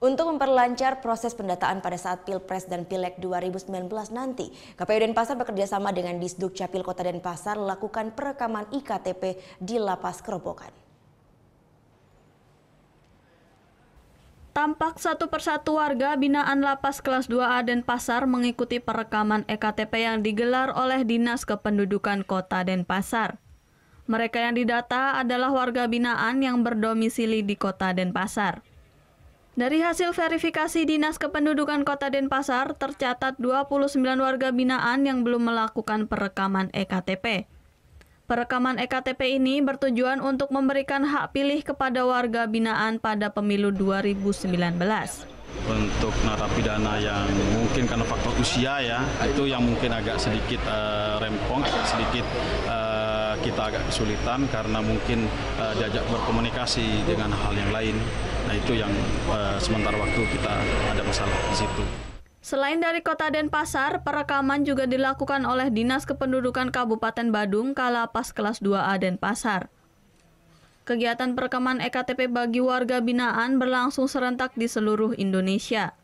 Untuk memperlancar proses pendataan pada saat Pilpres dan Pileg 2019 nanti, KPU Denpasar bekerjasama dengan Disduk Capil Kota Denpasar lakukan perekaman iktp di Lapas Kerobokan. Tampak satu persatu warga binaan Lapas Kelas 2A Denpasar mengikuti perekaman ektp yang digelar oleh Dinas Kependudukan Kota Denpasar. Mereka yang didata adalah warga binaan yang berdomisili di Kota Denpasar. Dari hasil verifikasi Dinas Kependudukan Kota Denpasar, tercatat 29 warga binaan yang belum melakukan perekaman ektp. Perekaman ektp ini bertujuan untuk memberikan hak pilih kepada warga binaan pada pemilu 2019. Untuk narapidana yang mungkin karena faktor usia ya, itu yang mungkin agak sedikit rempong, sedikit kita agak kesulitan karena mungkin diajak berkomunikasi dengan hal yang lain. Nah itu yang sementara waktu kita ada masalah di situ. Selain dari Kota Denpasar, perekaman juga dilakukan oleh Dinas Kependudukan Kabupaten Badung Kalapas Kelas 2A Denpasar. Kegiatan perekaman ektp bagi warga binaan berlangsung serentak di seluruh Indonesia.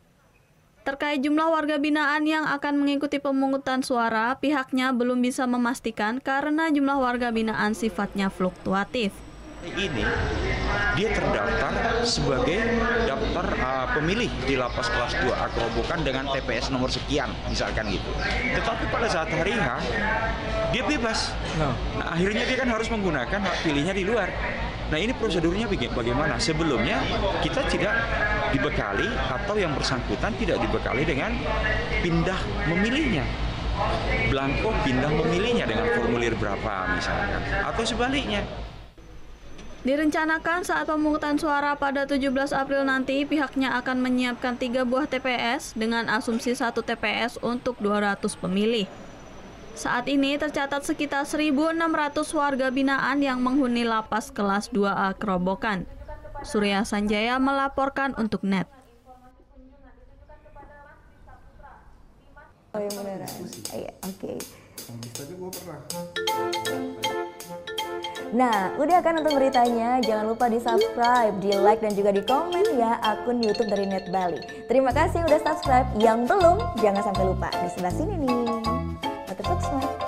Terkait jumlah warga binaan yang akan mengikuti pemungutan suara, pihaknya belum bisa memastikan karena jumlah warga binaan sifatnya fluktuatif. Ini dia terdaftar sebagai daftar pemilih di Lapas Kelas 2A Kerobokan dengan TPS nomor sekian, misalkan gitu. Tetapi pada saat hari H, dia bebas. Nah, akhirnya dia kan harus menggunakan hak pilihnya di luar. Nah, ini prosedurnya bagaimana? Sebelumnya kita tidak dibekali atau yang bersangkutan tidak dibekali dengan pindah memilihnya. Blanko pindah memilihnya dengan formulir berapa misalkan. Atau sebaliknya. Direncanakan saat pemungutan suara pada 17 April nanti, pihaknya akan menyiapkan 3 buah TPS dengan asumsi 1 TPS untuk 200 pemilih. Saat ini tercatat sekitar 1.600 warga binaan yang menghuni Lapas Kelas 2A Kerobokan. Surya Sanjaya melaporkan untuk NET. Oh, yang beneran. Iya, oke. Nah, udah kan nonton beritanya? Jangan lupa di-subscribe, di-like, dan juga di-komen ya akun YouTube dari Net Bali. Terima kasih udah subscribe. Yang belum, jangan sampai lupa. Di sebelah sini nih. Subscribe.